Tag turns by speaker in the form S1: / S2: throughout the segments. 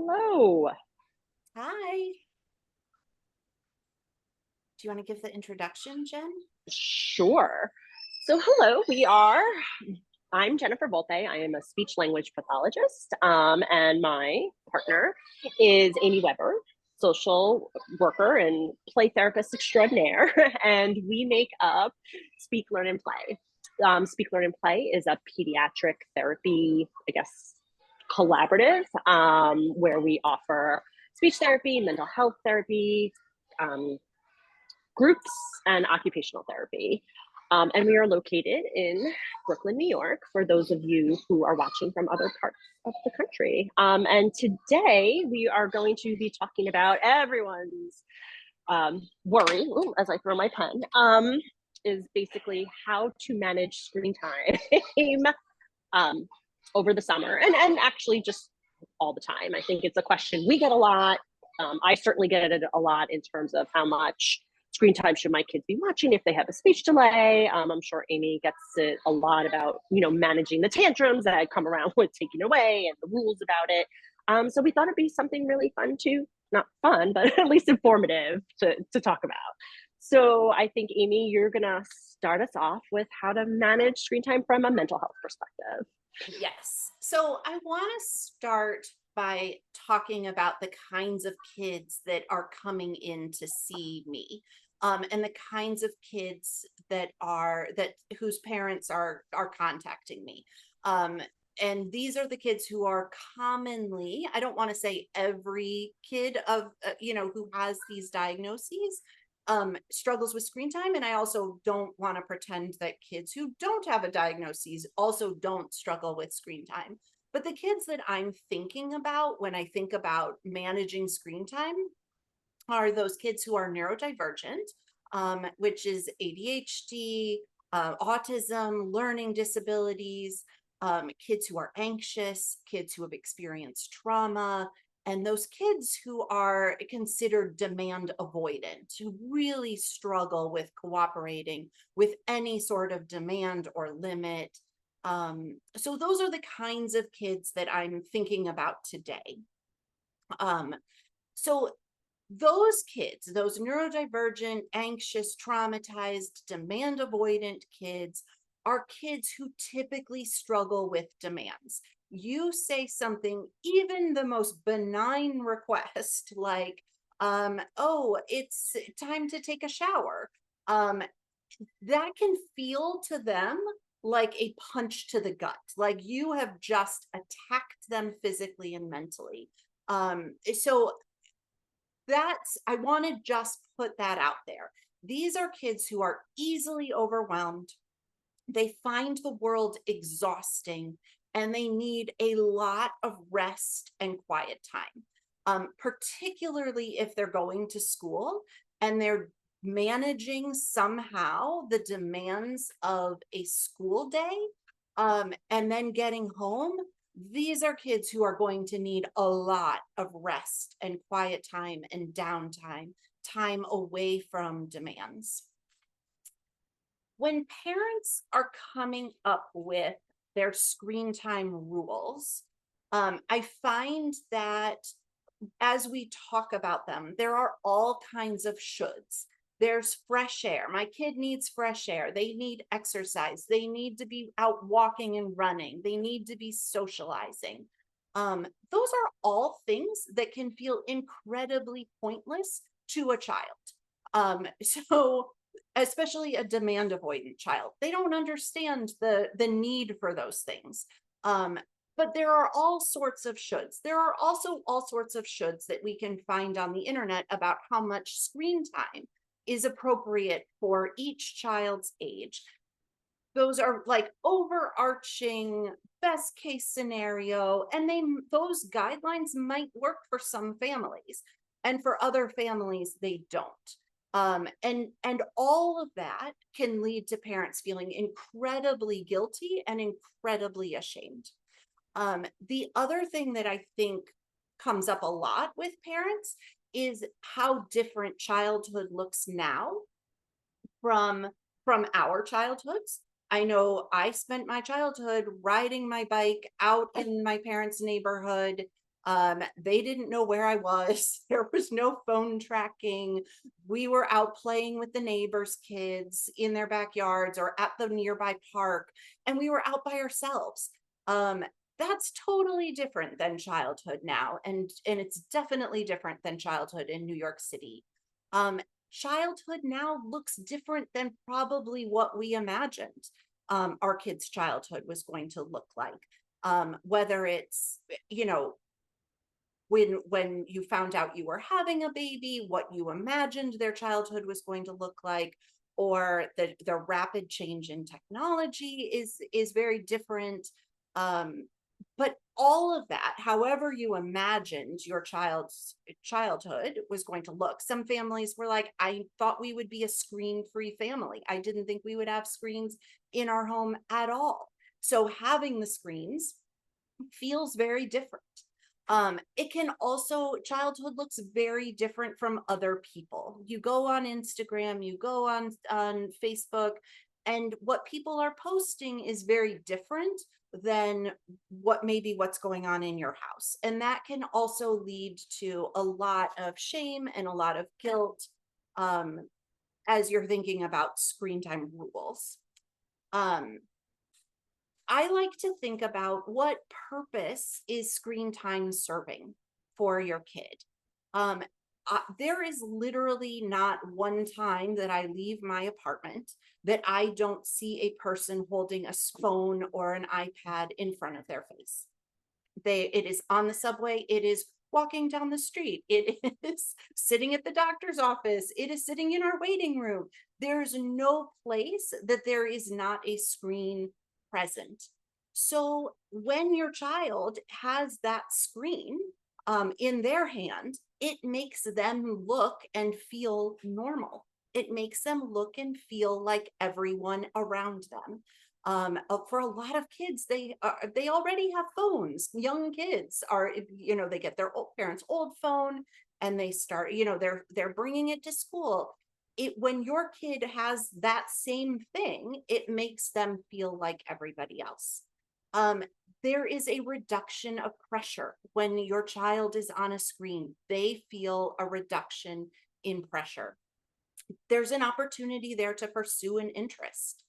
S1: Hello.
S2: Hi. Do you want to give the introduction, Jen?
S1: Sure. I'm Jennifer Volpe. I am a speech language pathologist, and my partner is Amy Weber, social worker and play therapist extraordinaire. And we make up Speak, Learn, and Play. Speak, Learn, and Play is a pediatric therapy, collaborative, where we offer speech therapy, mental health therapy, um, groups, and occupational therapy. And we are located in Brooklyn, New York, for those of you who are watching from other parts of the country. And today we are going to be talking about everyone's worry, as I throw my pen, is basically how to manage screen time over the summer and actually just all the time. I think it's a question we get a lot. I certainly get it a lot in terms of how much screen time should my kids be watching if they have a speech delay. I'm sure Amy gets it a lot about, managing the tantrums that come around with taking away and the rules about it. So we thought it'd be something really fun to, not fun, but at least informative to talk about. So I think, Amy, you're going to start us off with how to manage screen time from a mental health perspective.
S2: Yes. So I want to start by talking about the kinds of kids that are coming in to see me. And the kinds of kids whose parents are contacting me. And these are the kids who are commonly, I don't want to say every kid who has these diagnoses struggles with screen time. And I also don't want to pretend that kids who don't have a diagnosis also don't struggle with screen time. But the kids that I'm thinking about when I think about managing screen time are those kids who are neurodivergent, which is ADHD, autism, learning disabilities, kids who are anxious, kids who have experienced trauma, and those kids who are considered demand avoidant, who really struggle with cooperating with any sort of demand or limit. So those are the kinds of kids that I'm thinking about today. So those kids, those neurodivergent, anxious, traumatized, demand avoidant kids are kids who typically struggle with demands. You say something, even the most benign request, like, oh, it's time to take a shower. That can feel to them like a punch to the gut, like you have just attacked them physically and mentally. So I want to just put that out there. These are kids who are easily overwhelmed. They find the world exhausting and they need a lot of rest and quiet time, particularly if they're going to school and they're managing somehow the demands of a school day, and then getting home. These are kids who are going to need a lot of rest and quiet time and downtime, time away from demands. When parents are coming up with their screen time rules, I find that as we talk about them, there are all kinds of shoulds. There's fresh air. My kid needs fresh air. They need exercise. They need to be out walking and running. They need to be socializing. Those are all things that can feel incredibly pointless to a child. So especially a demand avoidant child, they don't understand the need for those things. But there are all sorts of shoulds. There are also all sorts of shoulds that we can find on the internet about how much screen time is appropriate for each child's age. Those are like overarching best case scenario, and those guidelines might work for some families, and for other families they don't. And all of that can lead to parents feeling incredibly guilty and incredibly ashamed. The other thing that I think comes up a lot with parents is how different childhood looks now from our childhoods. I know I spent my childhood riding my bike out in my parents' neighborhood, They didn't know where I was. There was no phone tracking. We were out playing with the neighbors' kids in their backyards or at the nearby park, and we were out by ourselves. Um, that's totally different than childhood now, and it's definitely different than childhood in New York City. Um, Childhood now looks different than probably what we imagined our kids' childhood was going to look like. Whether it's, you know, when you found out you were having a baby, what you imagined their childhood was going to look like, or the rapid change in technology is very different. Um, but all of that, however you imagined your child's childhood was going to look. Some families were like, I thought we would be a screen-free family. I didn't think we would have screens in our home at all. So having the screens feels very different. It can also, childhood looks very different from other people. You go on Instagram, you go on Facebook, and what people are posting is very different than what's going on in your house. And that can also lead to a lot of shame and a lot of guilt um, as you're thinking about screen time rules. Um, I like to think about what purpose is screen time serving for your kid. Um, there is literally not one time that I leave my apartment that I don't see a person holding a phone or an iPad in front of their face. It is on the subway, it is walking down the street, it is sitting at the doctor's office, it is sitting in our waiting room. There's no place that there is not a screen present. So when your child has that screen in their hand, it makes them look and feel normal. It makes them look and feel like everyone around them. For a lot of kids, they already have phones. Young kids are, you know, they get their parents' old phone and they start, you know, they're bringing it to school. When your kid has that same thing, it makes them feel like everybody else. Um, there is a reduction of pressure when your child is on a screen. They feel a reduction in pressure. There's an opportunity there to pursue an interest.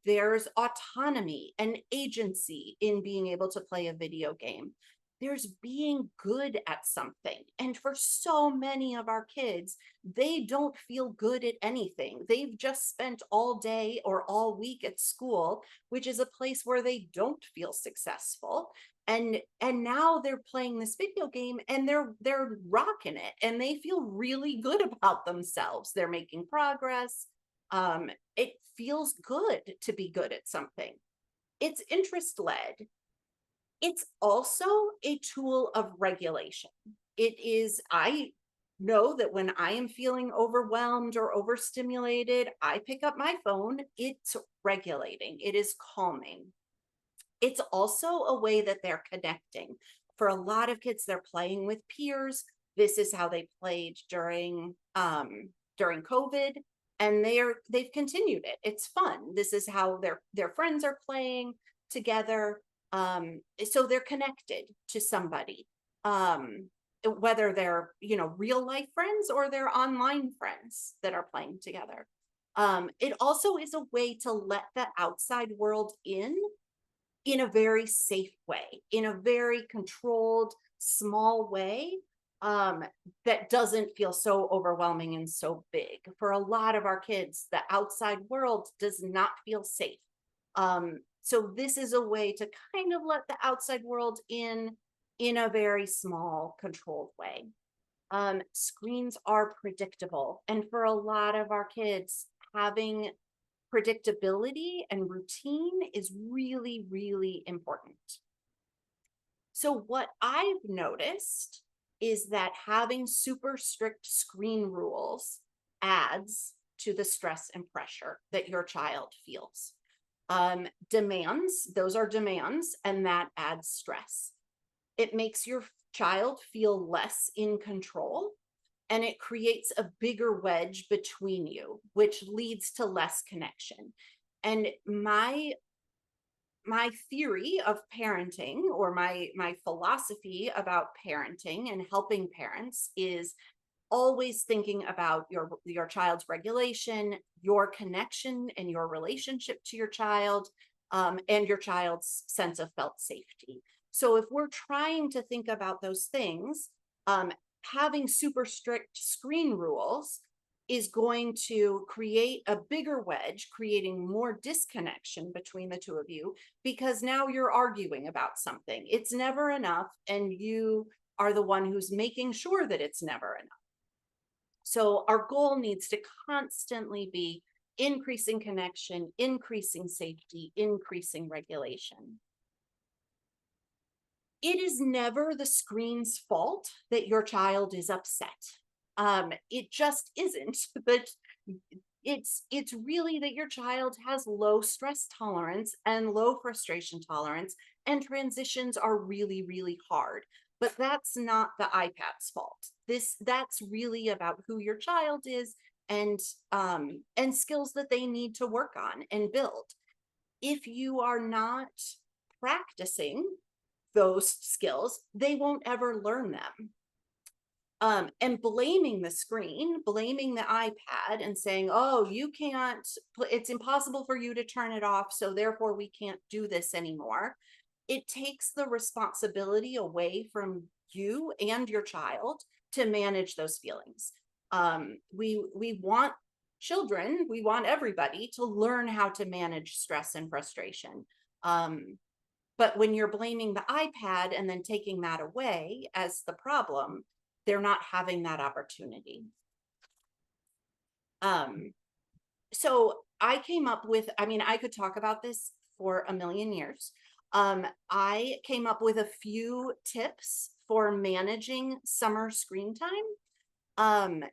S2: There's autonomy and agency in being able to play a video game. There's being good at something. And for so many of our kids, they don't feel good at anything. They've just spent all day or all week at school, which is a place where they don't feel successful. And now they're playing this video game and they're rocking it and they feel really good about themselves. They're making progress. It feels good to be good at something. It's interest led. It's also a tool of regulation. I know that when I am feeling overwhelmed or overstimulated, I pick up my phone. It's regulating, it is calming. It's also a way that they're connecting. For a lot of kids, they're playing with peers. This is how they played during COVID, and they've continued it. It's fun. This is how their friends are playing together. So they're connected to somebody, whether they're, you know, real life friends or they're online friends that are playing together. It also is a way to let the outside world in a very safe way, in a very controlled, small way that doesn't feel so overwhelming and so big. For a lot of our kids, the outside world does not feel safe. So this is a way to kind of let the outside world in a very small, controlled way. Screens are predictable. And for a lot of our kids, having predictability and routine is really, really important. So what I've noticed is that having super strict screen rules adds to the stress and pressure that your child feels. Demands, those are demands, and that adds stress. It makes your child feel less in control, and it creates a bigger wedge between you, which leads to less connection. And my my theory of parenting, or my philosophy about parenting and helping parents, is always thinking about your child's regulation, your connection and your relationship to your child, and your child's sense of felt safety. So if we're trying to think about those things, having super strict screen rules is going to create a bigger wedge, creating more disconnection between the two of you, because now you're arguing about something. It's never enough, and you are the one who's making sure that it's never enough. So our goal needs to constantly be increasing connection, increasing safety, increasing regulation. It is never the screen's fault that your child is upset. It just isn't. But it's really that your child has low stress tolerance and low frustration tolerance, and transitions are really, really hard. But that's not the iPad's fault. That's really about who your child is, and skills that they need to work on and build. If you are not practicing those skills, they won't ever learn them. And blaming the screen, blaming the iPad and saying, oh, you can't, it's impossible for you to turn it off, so therefore we can't do this anymore. It takes the responsibility away from you and your child to manage those feelings. We want children, we want everybody to learn how to manage stress and frustration. But when you're blaming the iPad and then taking that away as the problem, they're not having that opportunity. So I came up with, I mean, I could talk about this for a million years. I came up with a few tips for managing summer screen time.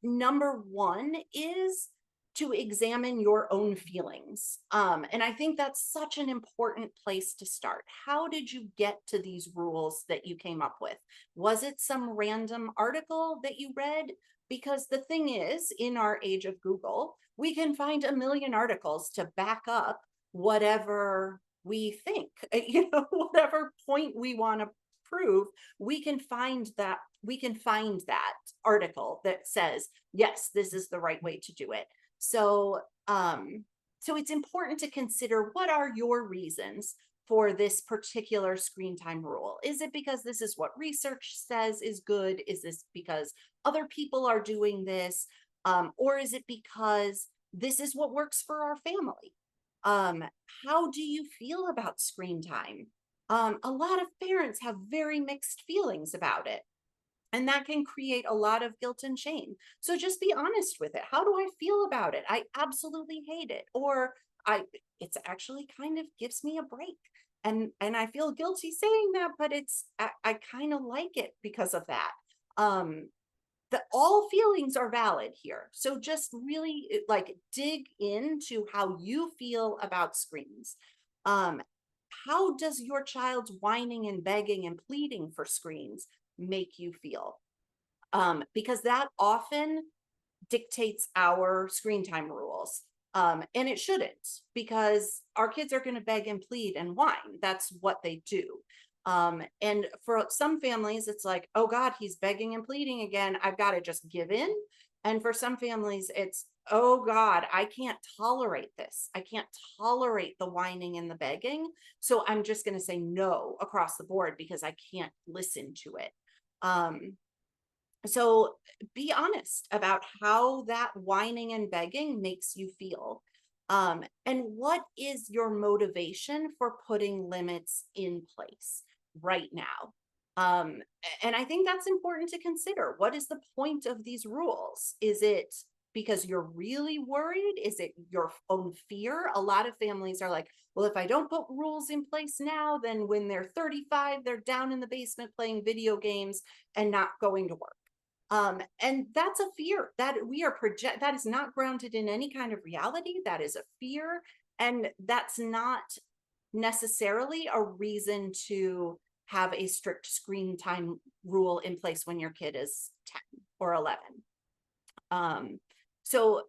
S2: Number one is to examine your own feelings. And I think that's such an important place to start. How did you get to these rules that you came up with? Was it some random article that you read? Because the thing is, in our age of Google, we can find a million articles to back up whatever we think, whatever point we want to prove, we can find that article that says, yes, this is the right way to do it. So, so it's important to consider, what are your reasons for this particular screen time rule? Is it because this is what research says is good? Is this because other people are doing this? Or is it because this is what works for our family? How do you feel about screen time? A lot of parents have very mixed feelings about it, and that can create a lot of guilt and shame. So just be honest with it. How do I feel about it? I absolutely hate it. Or it's actually kind of gives me a break. And I feel guilty saying that, but I kind of like it because of that. All feelings are valid here. So just really dig into how you feel about screens. How does your child's whining and begging and pleading for screens make you feel? Because that often dictates our screen time rules. And it shouldn't, because our kids are going to beg and plead and whine. That's what they do. And for some families, it's like, oh God, he's begging and pleading again, I've got to just give in. And for some families, it's, oh God, I can't tolerate this. I can't tolerate the whining and the begging. So I'm just going to say no across the board because I can't listen to it. So be honest about how that whining and begging makes you feel. And what is your motivation for putting limits in place right now? And I think that's important to consider. What is the point of these rules? Is it because you're really worried? Is it your own fear? A lot of families are like, well, if I don't put rules in place now, then when they're 35, they're down in the basement playing video games and not going to work. And that's a fear that we are that is not grounded in any kind of reality. That is a fear. And that's not necessarily a reason to have a strict screen time rule in place when your kid is 10 or 11. So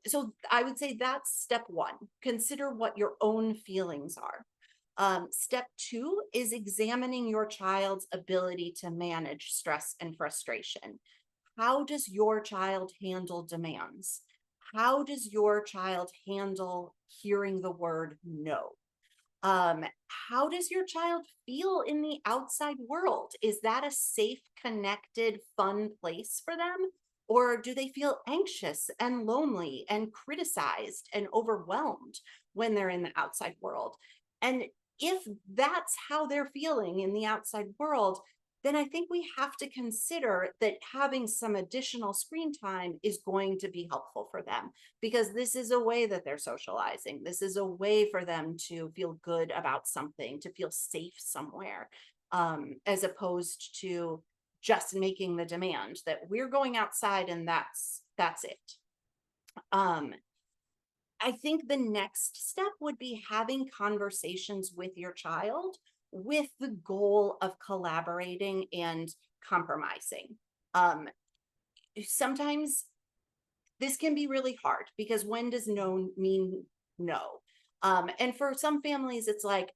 S2: I would say that's step one. Consider what your own feelings are. Step two is examining your child's ability to manage stress and frustration. How does your child handle demands? How does your child handle hearing the word no? Um, how does your child feel in the outside world? Is that a safe, connected, fun place for them? Or do they feel anxious and lonely and criticized and overwhelmed when they're in the outside world? And if that's how they're feeling in the outside world, then I think we have to consider that having some additional screen time is going to be helpful for them, because this is a way that they're socializing. This is a way for them to feel good about something, to feel safe somewhere, as opposed to just making the demand that we're going outside and that's it. Um, I think the next step would be having conversations with your child with the goal of collaborating and compromising. Um, Sometimes this can be really hard, because when does no mean no? And for some families, it's like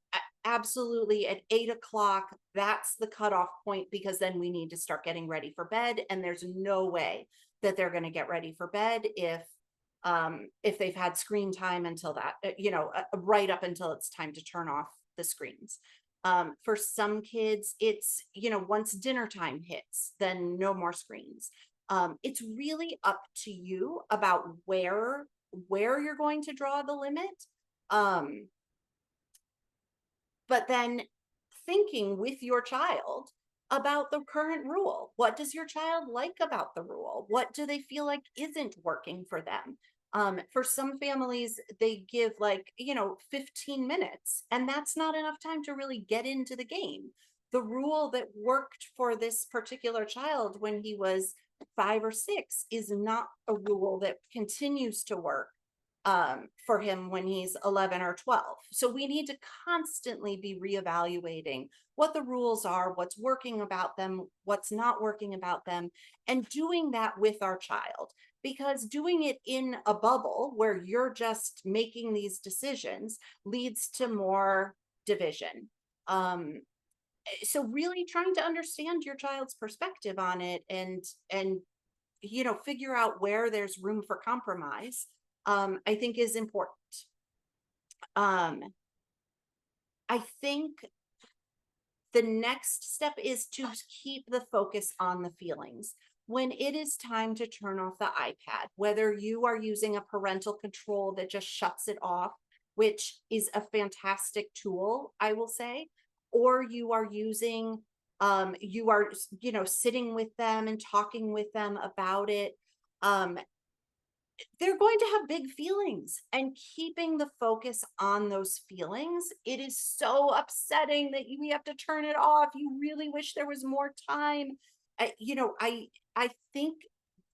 S2: absolutely at 8 o'clock, that's the cutoff point, because then we need to start getting ready for bed. And there's no way that they're going to get ready for bed if they've had screen time until that, right up until it's time to turn off the screens. For some kids, it's, once dinner time hits, then no more screens. It's really up to you about where you're going to draw the limit. Um, but then thinking with your child about the current rule. What does your child like about the rule? What do they feel like isn't working for them? For some families, they give 15 minutes, and that's not enough time to really get into the game. The rule that worked for this particular child when he was 5 or 6 is not a rule that continues to work for him when he's 11 or 12. So we need to constantly be reevaluating what the rules are, what's working about them, what's not working about them, and doing that with our child. Because doing it in a bubble where you're just making these decisions leads to more division. So really trying to understand your child's perspective on it, and figure out where there's room for compromise, I think is important. Um, I think the next step is to keep the focus on the feelings. When it is time to turn off the iPad, whether you are using a parental control that just shuts it off, which is a fantastic tool, I will say, or you are using, you are, sitting with them and talking with them about it. Um, they're going to have big feelings, and keeping the focus on those feelings, it is so upsetting that we have to turn it off. You really wish there was more time. I think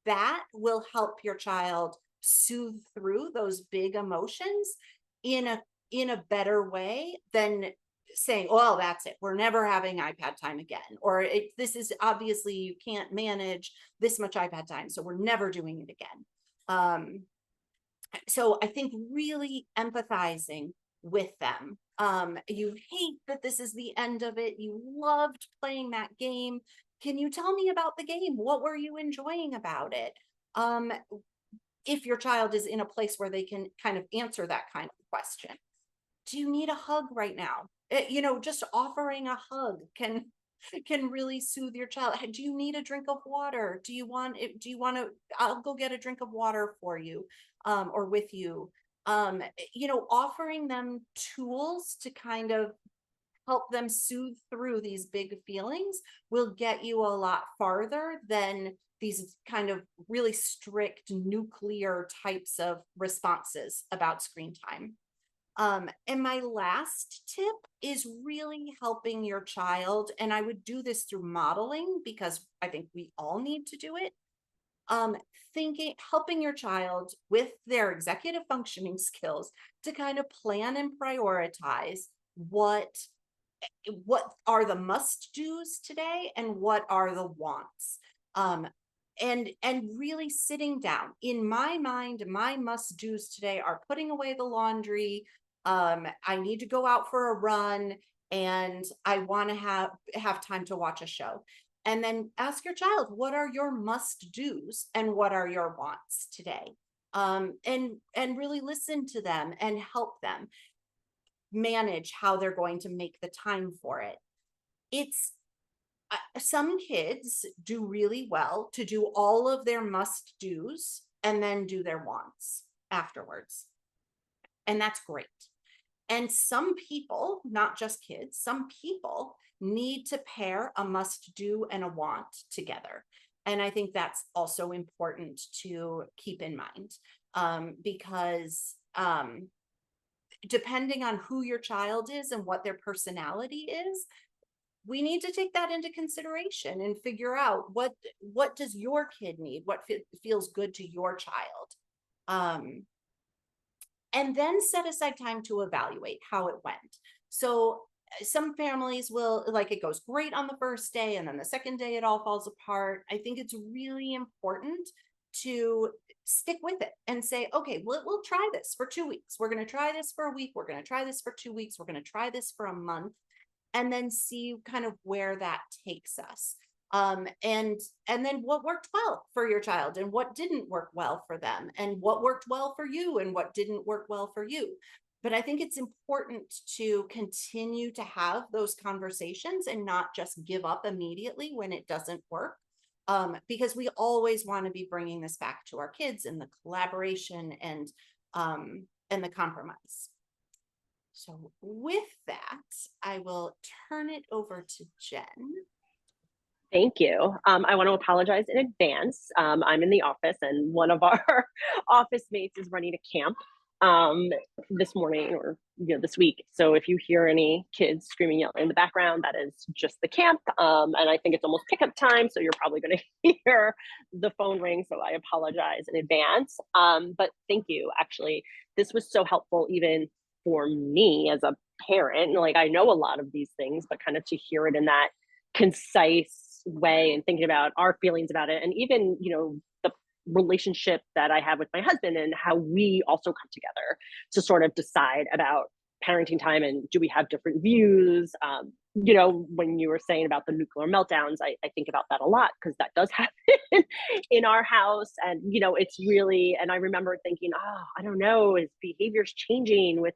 S2: that will help your child soothe through those big emotions in a better way than saying, well, that's it, we're never having iPad time again, or this is obviously you can't manage this much iPad time, so we're never doing it again. So I think really empathizing with them. You hate that this is the end of it. You loved playing that game. Can you tell me about the game? What were you enjoying about it? If your child is in a place where they can kind of answer that kind of question. Do you need a hug right now? Just offering a hug can really soothe your child. Do you need a drink of water? Do you want to, I'll go get a drink of water for you, or with you. Offering them tools to kind of help them soothe through these big feelings will get you a lot farther than these kind of really strict nuclear types of responses about screen time. And my last tip is really helping your child. And I would do this through modeling, because I think we all need to do it. Helping your child with their executive functioning skills to kind of plan and prioritize what are the must-dos today and what are the wants. And really sitting down. In my mind, my must-dos today are putting away the laundry, I need to go out for a run and I want to have time to watch a show. And then ask your child, what are your must do's and what are your wants today? And really listen to them and help them manage how they're going to make the time for it. It's some kids do really well to do all of their must do's and then do their wants afterwards. And that's great. And some people, not just kids, some people need to pair a must do and a want together. And I think that's also important to keep in mind, because depending on who your child is and what their personality is, we need to take that into consideration and figure out what does your kid need, what feels good to your child. And then set aside time to evaluate how it went. So some families will, like, it goes great on the first day and then the second day it all falls apart. I think it's really important to stick with it and say, okay, we'll try this for 2 weeks. We're going to try this for a week. We're going to try this for 2 weeks. We're going to try this for a month, and then see kind of where that takes us. And then what worked well for your child and what didn't work well for them, and what worked well for you and what didn't work well for you. But I think it's important to continue to have those conversations and not just give up immediately when it doesn't work, because we always want to be bringing this back to our kids and the collaboration and the compromise. So with that, I will turn it over to Jen.
S1: Thank you. I want to apologize in advance. I'm in the office and one of our office mates is running a camp this morning, or this week. So if you hear any kids screaming, yelling in the background, that is just the camp. And I think it's almost pickup time, so you're probably going to hear the phone ring. So I apologize in advance. But thank you. Actually, this was so helpful even for me as a parent. Like, I know a lot of these things, but kind of to hear it in that concise way and thinking about our feelings about it, and even the relationship that I have with my husband and how we also come together to sort of decide about parenting time, and do we have different views. When you were saying about the nuclear meltdowns, I think about that a lot, because that does happen in our house. And it's really, and I remember thinking, oh, I don't know, his behavior's changing with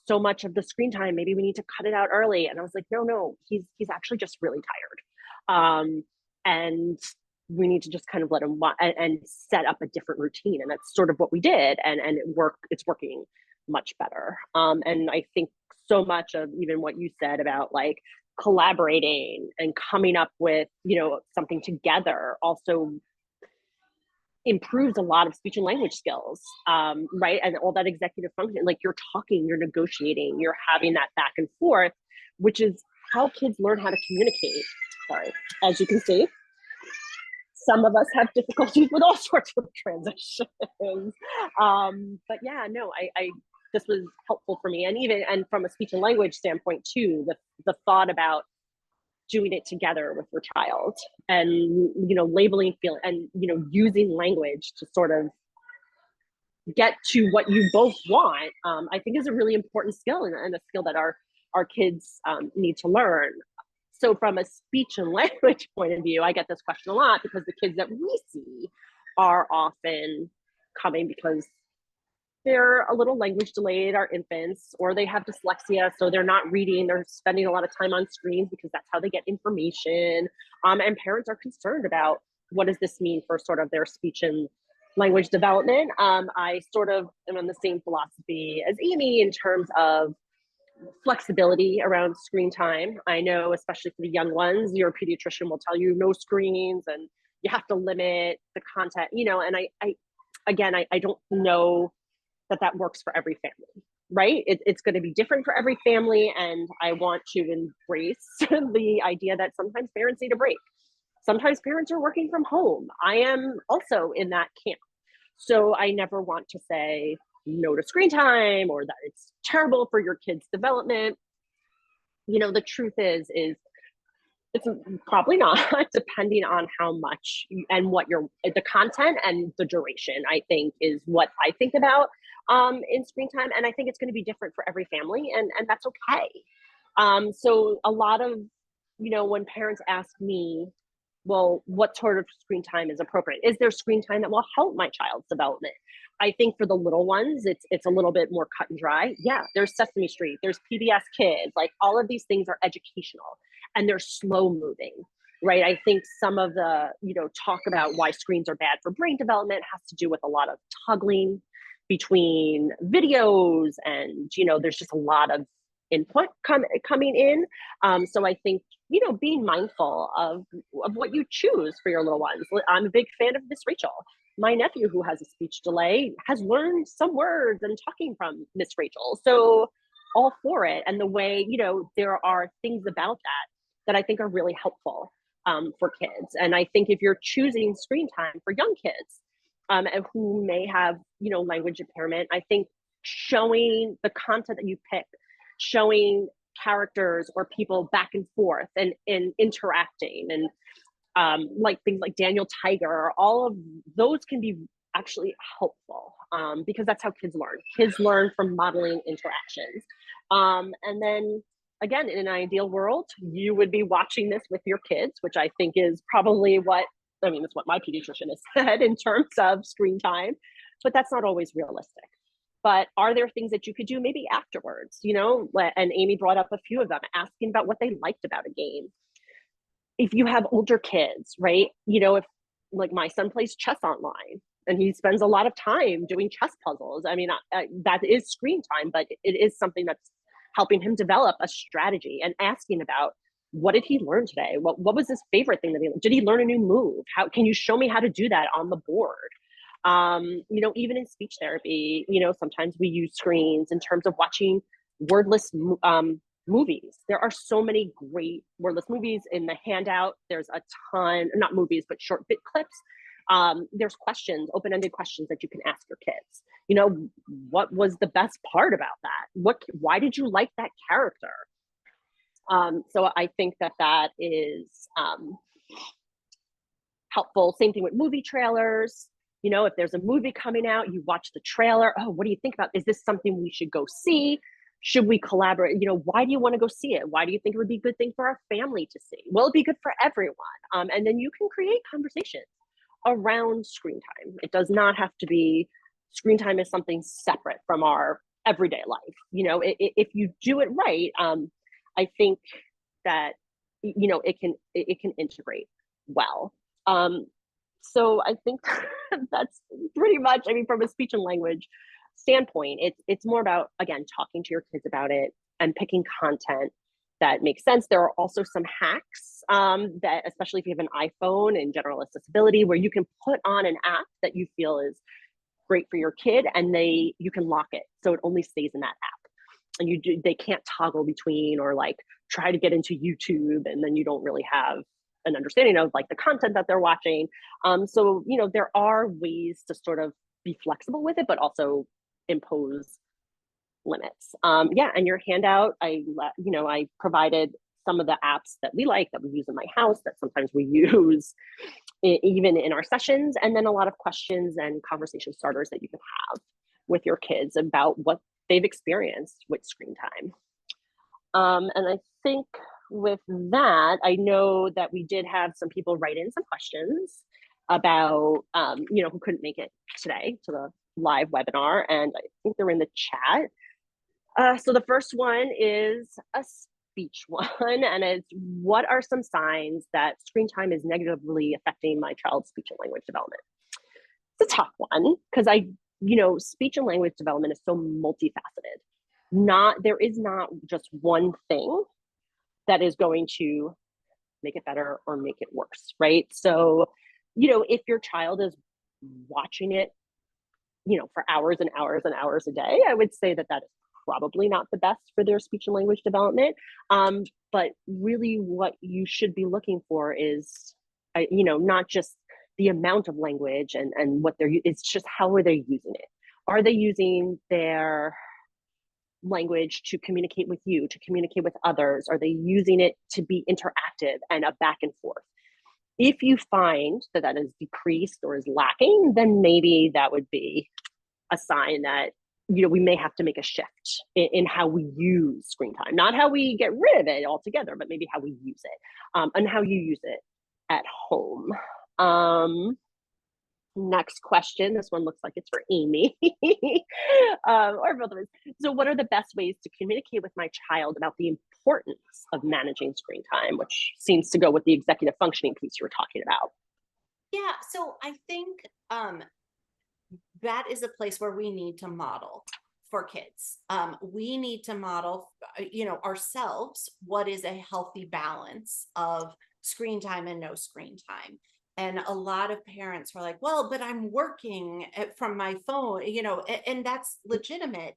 S1: so much of the screen time, maybe we need to cut it out early. And I was like, no, he's actually just really tired. And we need to just kind of let him and set up a different routine. And that's sort of what we did. And it's working much better. And I think so much of even what you said about like collaborating and coming up with, something together also improves a lot of speech and language skills, right? And all that executive function, like you're talking, you're negotiating, you're having that back and forth, which is how kids learn how to communicate. Sorry, as you can see, some of us have difficulties with all sorts of transitions. But yeah, no, I this was helpful for me, and from a speech and language standpoint too, the thought about doing it together with your child, and labeling, feeling, and using language to sort of get to what you both want, I think is a really important skill, and a skill that our kids need to learn. So from a speech and language point of view, I get this question a lot, because the kids that we see are often coming because they're a little language delayed, our infants, or they have dyslexia, so they're not reading, they're spending a lot of time on screens because that's how they get information. And parents are concerned about, what does this mean for sort of their speech and language development? I sort of am on the same philosophy as Amy in terms of flexibility around screen time. I know, especially for the young ones, your pediatrician will tell you no screens and you have to limit the content, and I don't know that works for every family, right? It's going to be different for every family. And I want to embrace the idea that sometimes parents need a break. Sometimes parents are working from home. I am also in that camp. So I never want to say no to screen time, or that it's terrible for your kid's development. The truth is It's probably not, depending on how much and what the content and the duration, I think, is what I think about in screen time. And I think it's going to be different for every family, and that's okay. So a lot of, when parents ask me, well, what sort of screen time is appropriate? Is there screen time that will help my child's development? I think for the little ones, it's a little bit more cut and dry. Yeah, there's Sesame Street, there's PBS Kids, like all of these things are educational and they're slow moving, right? I think some of the, talk about why screens are bad for brain development has to do with a lot of toggling between videos, and, there's just a lot of input coming in. So I think, being mindful of what you choose for your little ones. I'm a big fan of Miss Rachel. My nephew, who has a speech delay, has learned some words and talking from Miss Rachel. So all for it. And the way, there are things about that I think are really helpful for kids. And I think if you're choosing screen time for young kids and who may have, language impairment, I think showing the content that you pick, showing characters or people back and forth and interacting, and like things like Daniel Tiger, all of those can be actually helpful because that's how kids learn. Kids learn from modeling interactions. And then again, in an ideal world, you would be watching this with your kids, which I think is probably it's what my pediatrician has said in terms of screen time, but that's not always realistic. But are there things that you could do maybe afterwards, and Amy brought up a few of them, asking about what they liked about a game. If you have older kids, right, if like my son plays chess online and he spends a lot of time doing chess puzzles, that is screen time, but it is something that's helping him develop a strategy and asking about, what did he learn today? What was his favorite thing that he learned? Did he learn a new move? How can you show me how to do that on the board? Even in speech therapy, sometimes we use screens in terms of watching wordless movies. There are so many great wordless movies in the handout. There's a ton, not movies, but short bit clips. There's questions, open-ended questions that you can ask your kids. What was the best part about that? Why did you like that character? So I think that is helpful. Same thing with movie trailers. If there's a movie coming out, you watch the trailer. Oh, what do you think about? Is this something we should go see? Should we collaborate? Why do you want to go see it? Why do you think it would be a good thing for our family to see? Will it be good for everyone? And then you can create conversations around screen time. It does not have to be screen time is something separate from our everyday life. If you do it right, I think that it can integrate well. So I think that's pretty much, from a speech and language standpoint, it's more about, again, talking to your kids about it and picking content that makes sense. There are also some hacks that, especially if you have an iPhone and general accessibility, where you can put on an app that you feel is great for your kid, and you can lock it so it only stays in that app. And they can't toggle between, or like try to get into YouTube, and then you don't really have an understanding of like the content that they're watching. So there are ways to sort of be flexible with it, but also impose limits. And your handout, I provided some of the apps that we like, that we use in my house, that sometimes we use even in our sessions, and then a lot of questions and conversation starters that you can have with your kids about what they've experienced with screen time. And I think with that, I know that we did have some people write in some questions about, who couldn't make it today to the live webinar, and I think they're in the chat. So the first one is a speech one, and it's, what are some signs that screen time is negatively affecting my child's speech and language development? It's a tough one, because speech and language development is so multifaceted. There is not just one thing that is going to make it better or make it worse, right? So, if your child is watching it, for hours and hours and hours a day, I would say that is probably not the best for their speech and language development. But really what you should be looking for is, not just the amount of language and what it's just, how are they using it? Are they using their language to communicate with you, to communicate with others? Are they using it to be interactive and a back and forth? If you find that that is decreased or is lacking, then maybe that would be a sign that, you know, we may have to make a shift in how we use screen time, not how we get rid of it altogether, but maybe how we use it, and how you use it at home. Next question. This one looks like it's for Amy, or both of us. So, what are the best ways to communicate with my child about the importance of managing screen time, which seems to go with the executive functioning piece you were talking about?
S2: Yeah, so I think that is a place where we need to model for kids. We need to model, ourselves, what is a healthy balance of screen time and no screen time. And a lot of parents were like, well, but I'm working from my phone, and that's legitimate.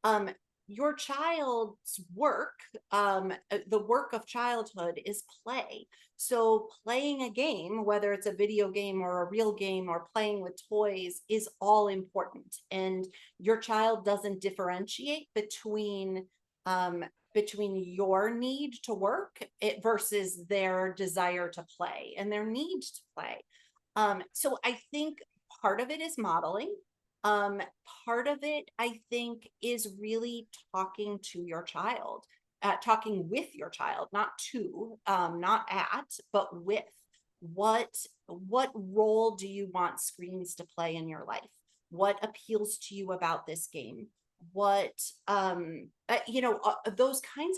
S2: Um, your child's work, the work of childhood is play. So playing a game, whether it's a video game or a real game or playing with toys, is all important. And your child doesn't differentiate between your need to work versus their desire to play and their need to play. So I think part of it is modeling. Part of it, I think, is really talking to your child, talking with your child, not to, not at, but with. What role do you want screens to play in your life? What appeals to you about this game? Those kinds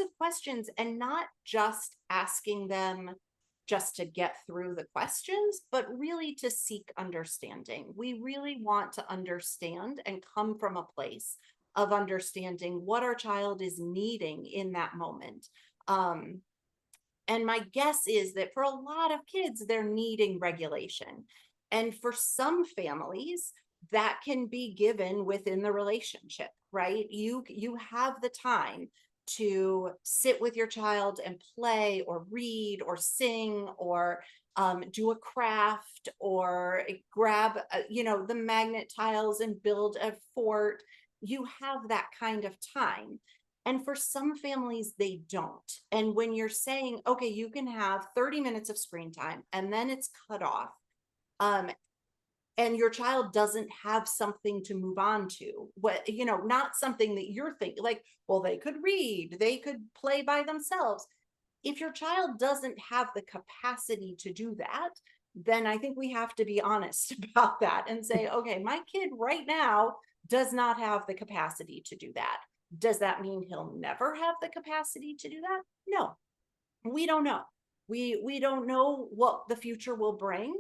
S2: of questions, and not just asking them just to get through the questions, but really to seek understanding. We really want to understand and come from a place of understanding what our child is needing in that moment. And my guess is that for a lot of kids, they're needing regulation. And for some families, that can be given within the relationship, right? You have the time to sit with your child and play or read or sing or do a craft or grab the magnet tiles and build a fort. You have that kind of time. And for some families, they don't. And when you're saying, okay, you can have 30 minutes of screen time and then it's cut off, and your child doesn't have something to move on to, not something that you're thinking like, well, they could read, they could play by themselves. If your child doesn't have the capacity to do that, then I think we have to be honest about that and say, okay, my kid right now does not have the capacity to do that. Does that mean he'll never have the capacity to do that? No, we don't know. We don't know what the future will bring.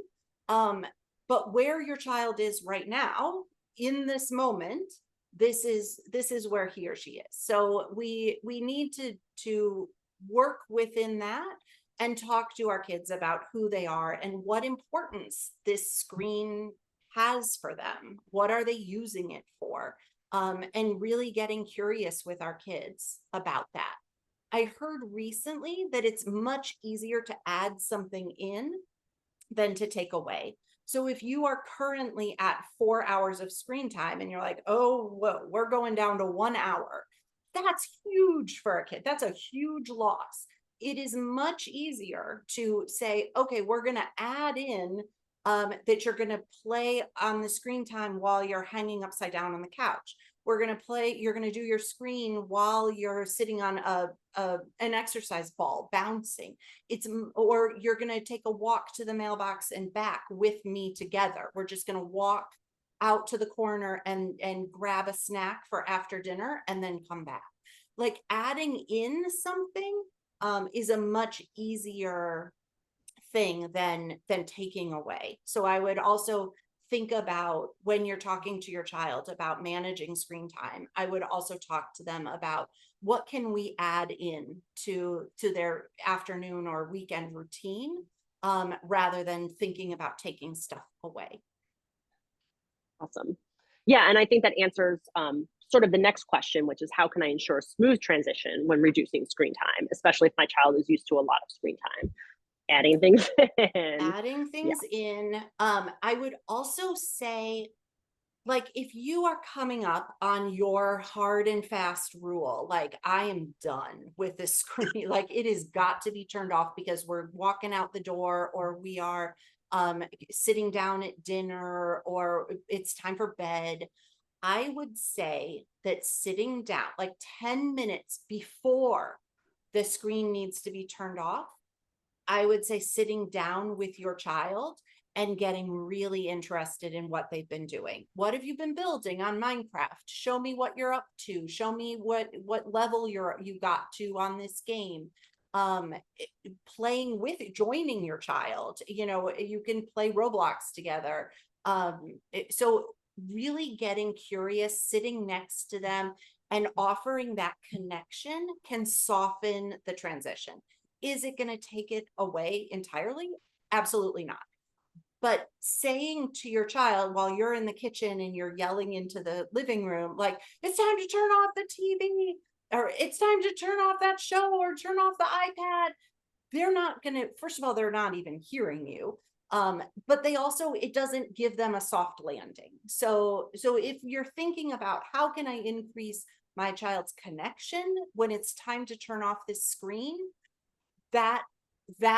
S2: But where your child is right now, in this moment, this is where he or she is. So we need to work within that and talk to our kids about who they are and what importance this screen has for them. What are they using it for? And really getting curious with our kids about that. I heard recently that it's much easier to add something in than to take away. So if you are currently at 4 hours of screen time and you're like, oh, well, we're going down to 1 hour, that's huge for a kid. That's a huge loss. It is much easier to say, okay, we're going to add in that you're going to play on the screen time while you're hanging upside down on the couch. We're going to play, you're going to do your screen while you're sitting on an exercise ball bouncing. Or you're going to take a walk to the mailbox and back with me together. We're just going to walk out to the corner and grab a snack for after dinner and then come back. Like adding in something is a much easier thing than taking away. So I would also think about, when you're talking to your child about managing screen time, I would also talk to them about what can we add in to their afternoon or weekend routine, rather than thinking about taking stuff away.
S1: Awesome. Yeah, and I think that answers sort of the next question, which is how can I ensure a smooth transition when reducing screen time, especially if my child is used to a lot of screen time. Adding things in.
S2: Adding things in. I would also say like if you are coming up on your hard and fast rule, like I am done with this screen, like it has got to be turned off because we're walking out the door, or we are sitting down at dinner, or it's time for bed. I would say that sitting down like 10 minutes before the screen needs to be turned off, I would say sitting down with your child and getting really interested in what they've been doing. What have you been building on Minecraft? Show me what you're up to. Show me what level you got to on this game. Um, Playing with, joining your child. You know, you can play Roblox together. So really getting curious, sitting next to them, and offering that connection can soften the transition. Is it going to take it away entirely? Absolutely not. But saying to your child while you're in the kitchen and you're yelling into the living room, like, it's time to turn off the TV, or it's time to turn off that show, or turn off the iPad. They're not going to, first of all, they're not even hearing you. But they also, it doesn't give them a soft landing. So if you're thinking about how can I increase my child's connection when it's time to turn off this screen, that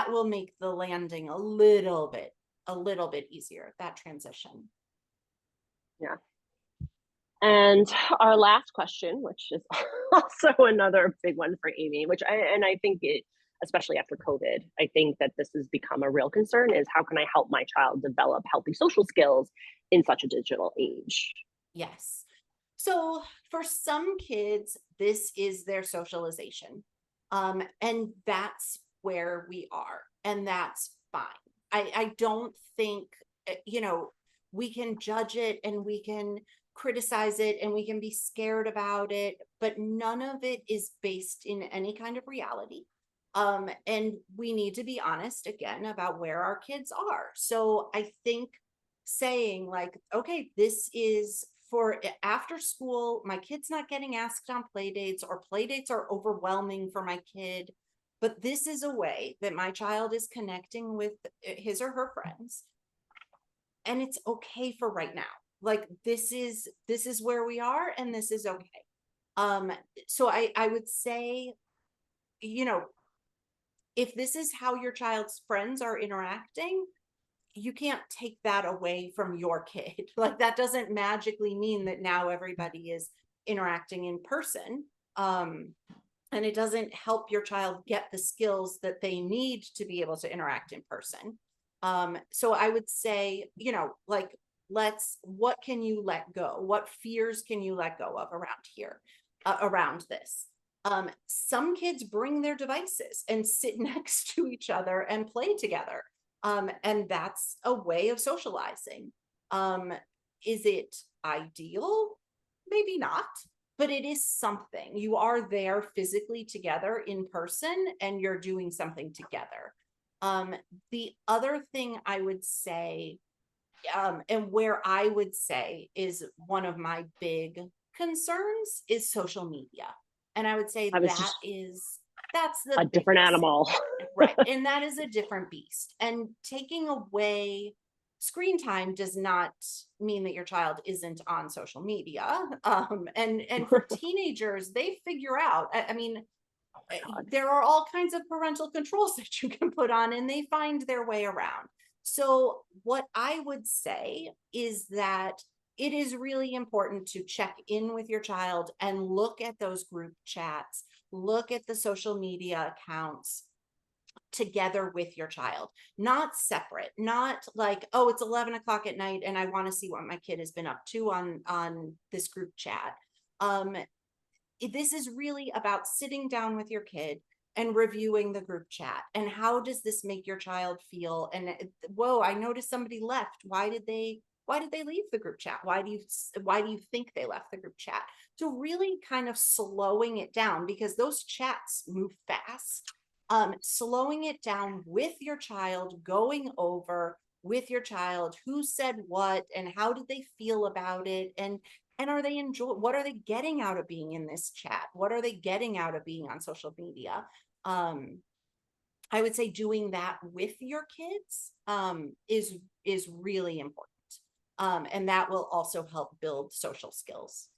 S2: will make the landing a little bit easier, that transition.
S1: Yeah. And our last question, which is also another big one for Amy, I think it, especially after COVID, I think that this has become a real concern, is how can I help my child develop healthy social skills in such a digital age?
S2: Yes. So for some kids, this is their socialization. And that's where we are, and that's fine. I don't think, you know, we can judge it and we can criticize it and we can be scared about it, but none of it is based in any kind of reality. And we need to be honest again about where our kids are. So I think saying like, okay, this is for after school, my kid's not getting asked on play dates, or play dates are overwhelming for my kid, but this is a way that my child is connecting with his or her friends, and it's okay for right now. Like this is where we are, and this is okay. So I would say, you know, if this is how your child's friends are interacting, you can't take that away from your kid. Like that doesn't magically mean that now everybody is interacting in person. And it doesn't help your child get the skills that they need to be able to interact in person. So I would say, you know, like, what can you let go? What fears can you let go of around here, around this? Some kids bring their devices and sit next to each other and play together. And that's a way of socializing. Is it ideal? Maybe not, but it is something. You are there physically together in person, and you're doing something together. The other thing I would say, and where I would say is one of my big concerns, is social media. And I would say
S1: I was just
S2: that's the
S1: a different
S2: biggest.
S1: animal.
S2: Right. And that is a different beast. And taking away screen time does not mean that your child isn't on social media. And for teenagers, they figure out, I mean, there are all kinds of parental controls that you can put on, and they find their way around. So what I would say is that it is really important to check in with your child and look at those group chats, look at the social media accounts together with your child, not separate, not like, oh, it's 11 o'clock at night and I want to see what my kid has been up to on this group chat. This is really about sitting down with your kid and reviewing the group chat, and how does this make your child feel? And whoa, I noticed somebody left. Why did they leave the group chat? Why do you think they left the group chat? So really kind of slowing it down, because those chats move fast. Slowing it down with your child, going over with your child who said what and how did they feel about it, and are they what are they getting out of being in this chat? What are they getting out of being on social media? I would say doing that with your kids is really important. And that will also help build social skills,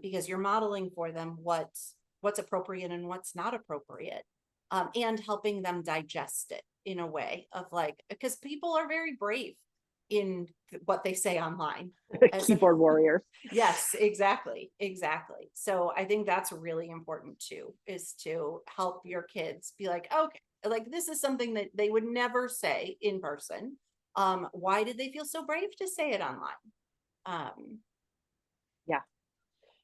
S2: because you're modeling for them what's appropriate and what's not appropriate, and helping them digest it in a way of like, because people are very brave in what they say online.
S1: Keyboard warriors.
S2: Yes, exactly. Exactly. So I think that's really important too, is to help your kids be like, okay, like this is something that they would never say in person. Why did they feel so brave to say it online?
S1: Yeah.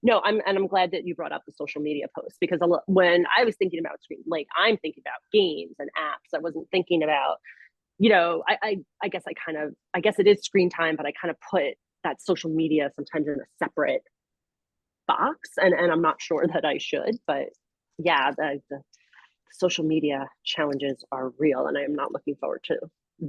S1: No, I'm glad that you brought up the social media posts, because when I was thinking about screen, like I'm thinking about games and apps. I wasn't thinking about, I guess I guess it is screen time, but I kind of put that social media sometimes in a separate box, and I'm not sure that I should, but yeah, the social media challenges are real, and I am not looking forward to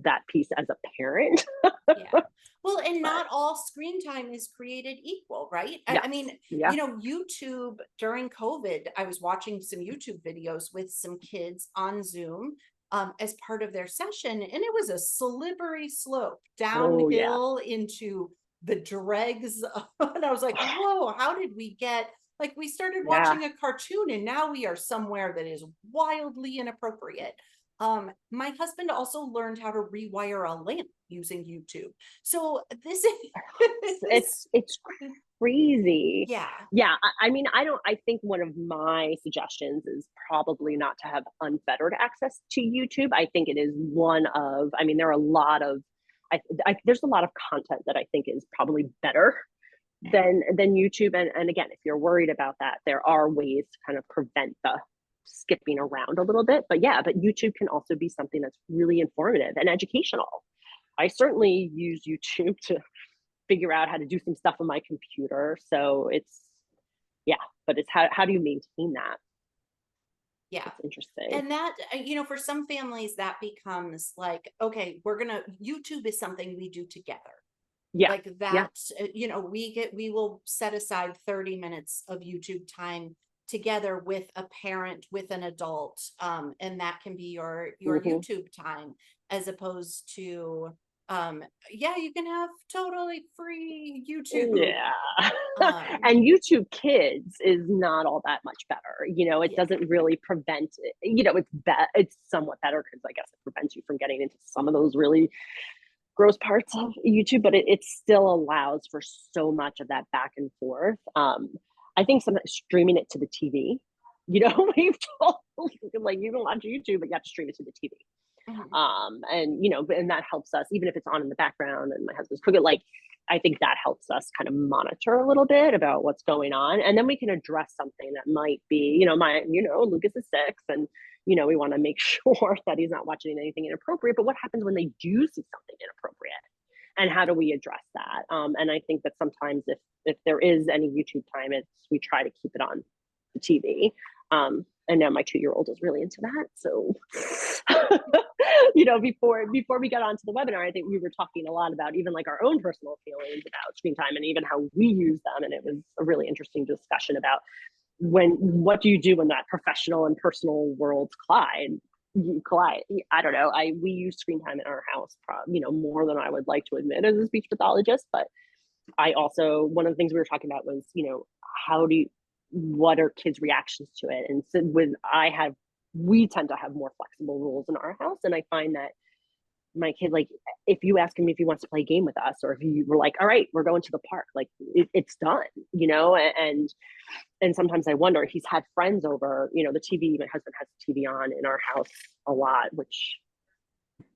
S1: that piece as a parent.
S2: Yeah. Well, and
S1: But
S2: not all screen time is created equal, right? I
S1: yes,
S2: mean,
S1: yeah,
S2: YouTube during COVID, I was watching some YouTube videos with some kids on Zoom, as part of their session, and it was a slippery slope
S1: oh yeah,
S2: downhill into the dregs. And I was like, whoa, how did we get, like, we started
S1: yeah.
S2: watching a cartoon and now we are somewhere that is wildly inappropriate. My husband also learned how to rewire a lamp using YouTube. So this is,
S1: It's crazy.
S2: yeah,
S1: Yeah, I mean, I think one of my suggestions is probably not to have unfettered access to YouTube. I think it is one of, I mean, there are a lot of, there's a lot of content that I think is probably better than YouTube. And again, if you're worried about that, there are ways to kind of prevent the skipping around a little bit. But yeah, but YouTube can also be something that's really informative and educational. I certainly use YouTube to figure out how to do some stuff on my computer. So it's, yeah, but it's how do you maintain that?
S2: yeah.
S1: It's interesting.
S2: And that, for some families, that becomes like, okay, YouTube is something we do together.
S1: Yeah,
S2: Like
S1: yeah,
S2: that, we will set aside 30 minutes of YouTube time together with a parent, with an adult, and that can be your
S1: hmm,
S2: YouTube time, as opposed to, yeah, you can have totally free YouTube.
S1: yeah.
S2: um
S1: And YouTube Kids is not all that much better. It
S2: yeah,
S1: doesn't really prevent it. It's somewhat better because I guess it prevents you from getting into some of those really gross parts of YouTube, but it still allows for so much of that back and forth. I think sometimes streaming it to the TV, we've told like you can watch YouTube, but you have to stream it to the TV.
S2: mhm,
S1: And that helps us, even if it's on in the background and my husband's cooking, like I think that helps us kind of monitor a little bit about what's going on. And then we can address something that might be, Lucas is 6 and we want to make sure that he's not watching anything inappropriate. But what happens when they do see something inappropriate? And how do we address that? And I think that sometimes if there is any YouTube time, we try to keep it on the TV. And now my 2-year-old is really into that. So, before we got onto the webinar, I think we were talking a lot about even like our own personal feelings about screen time and even how we use them. And it was a really interesting discussion about what do you do when that professional and personal worlds collide. I don't know. We use screen time in our house, more than I would like to admit as a speech pathologist. But I also, one of the things we were talking about was, how do you, what are kids' reactions to it? And so we tend to have more flexible rules in our house. And I find that my kid, like, if you ask him if he wants to play a game with us, or if you were like, all right, we're going to the park, like it's done, and sometimes I wonder, he's had friends over, the TV, my husband has the TV on in our house a lot, which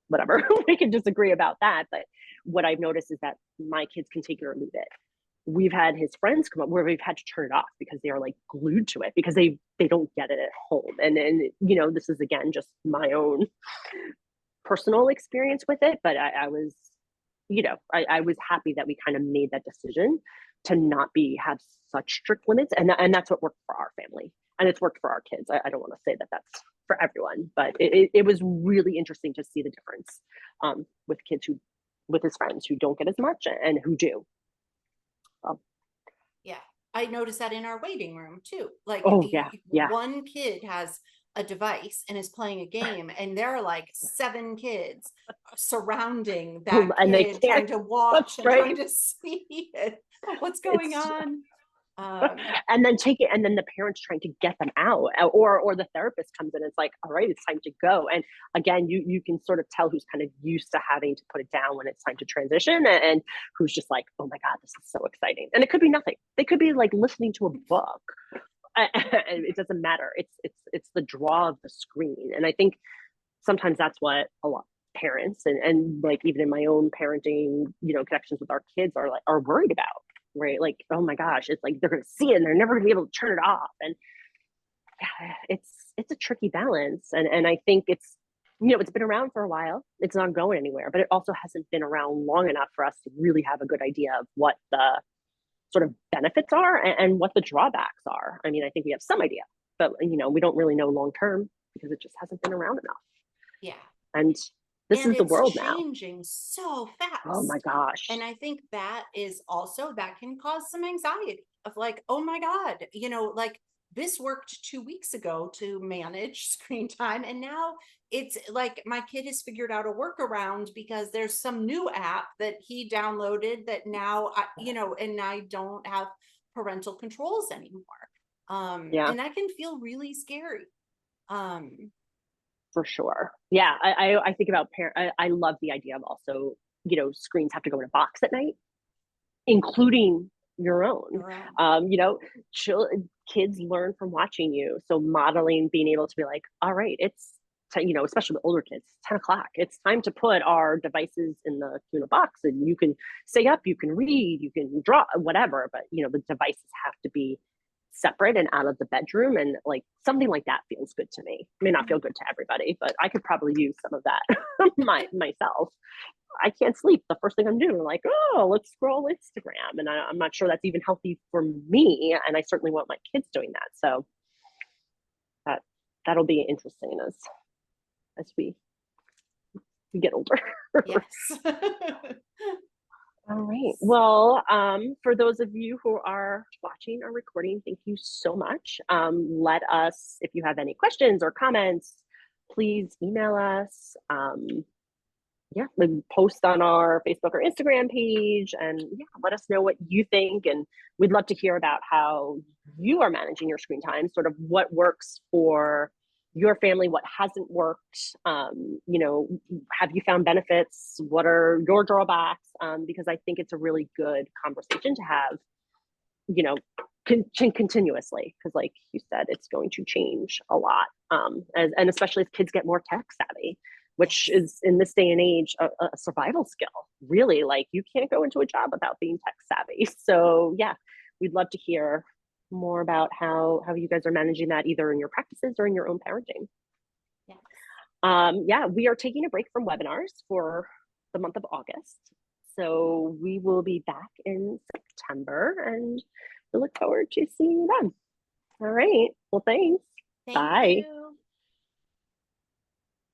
S1: whatever, we can disagree about that. But what I've noticed is that my kids can take it or leave it. We've had his friends come up where we've had to turn it off because they are like glued to it because they don't get it at home. And then, this is again just my own personal experience with it. But I was, I was happy that we kind of made that decision to not have such strict limits. And that's what worked for our family. And it's worked for our kids. I don't want to say that that's for everyone, but it was really interesting to see the difference with kids with his friends who don't get as much and who do.
S2: yeah. I noticed that in our waiting room too. Like
S1: Oh yeah, yeah.
S2: one kid has a device and is playing a game, and there are like 7 kids surrounding that
S1: And they
S2: kid,
S1: can't.
S2: trying to
S1: That's
S2: watch and
S1: right.
S2: trying to see it, what's going
S1: It's
S2: on.
S1: and then and then the parents trying to get them out, or the therapist comes in and it's like, all right, it's time to go. And again, you can sort of tell who's kind of used to having to put it down when it's time to transition, and who's just like, oh my god, this is so exciting. And it could be nothing. They could be like listening to a book. It doesn't matter. It's the draw of the screen. And I think sometimes that's what a lot of parents, and like even in my own parenting, connections with our kids are worried about, right? Like, oh my gosh, it's like they're going to see it and they're never going to be able to turn it off. And yeah, it's a tricky balance. And I think it's been around for a while. It's not going anywhere, but it also hasn't been around long enough for us to really have a good idea of what the sort of benefits are, and what the drawbacks are. I mean, I think we have some idea, but we don't really know long term because it just hasn't been around enough.
S2: Yeah.
S1: And this
S2: And
S1: is the
S2: it's
S1: world now.
S2: changing so
S1: Oh my
S2: fast.
S1: gosh.
S2: And I think that can cause some anxiety of like, oh my God, like this worked 2 weeks ago to manage screen time. And now it's like my kid has figured out a workaround because there's some new app that he downloaded that now and I don't have parental controls anymore.
S1: Yeah,
S2: And that can feel really scary. Um,
S1: for sure. Yeah, I think about I love the idea of also, screens have to go in a box at night, including your own.
S2: around.
S1: um you know Kids learn from watching you, so modeling, being able to be like, all right, it's especially the older kids, 10 o'clock, it's time to put our devices in the box, and you can stay up, you can read, you can draw, whatever, but the devices have to be separate and out of the bedroom. And like something like that feels good to me. It may not feel good to everybody, but I could probably use some of that myself. I can't sleep. The first thing I'm doing, like, oh, let's scroll Instagram. And I'm not sure that's even healthy for me. And I certainly want my kids doing that. So that'll be interesting as we get older.
S2: Yes.
S1: All right. Well, for those of you who are watching or recording, thank you so much. Let us, if you have any questions or comments, please email us. Yeah, like post on our Facebook or Instagram page, and yeah, let us know what you think. And we'd love to hear about how you are managing your screen time, sort of what works for your family, what hasn't worked. Have you found benefits? What are your drawbacks? Because I think it's a really good conversation to have, continuously, because like you said, it's going to change a lot. And especially as kids get more tech savvy, which is in this day and age a survival skill. Really, like you can't go into a job without being tech savvy. So yeah, we'd love to hear more about how you guys are managing that, either in your practices or in your own parenting. Yeah, we are taking a break from webinars for the month of August. So we will be back in September, and we look forward to seeing you then. All right. Well, thanks.
S2: Thank
S1: Bye.
S2: you.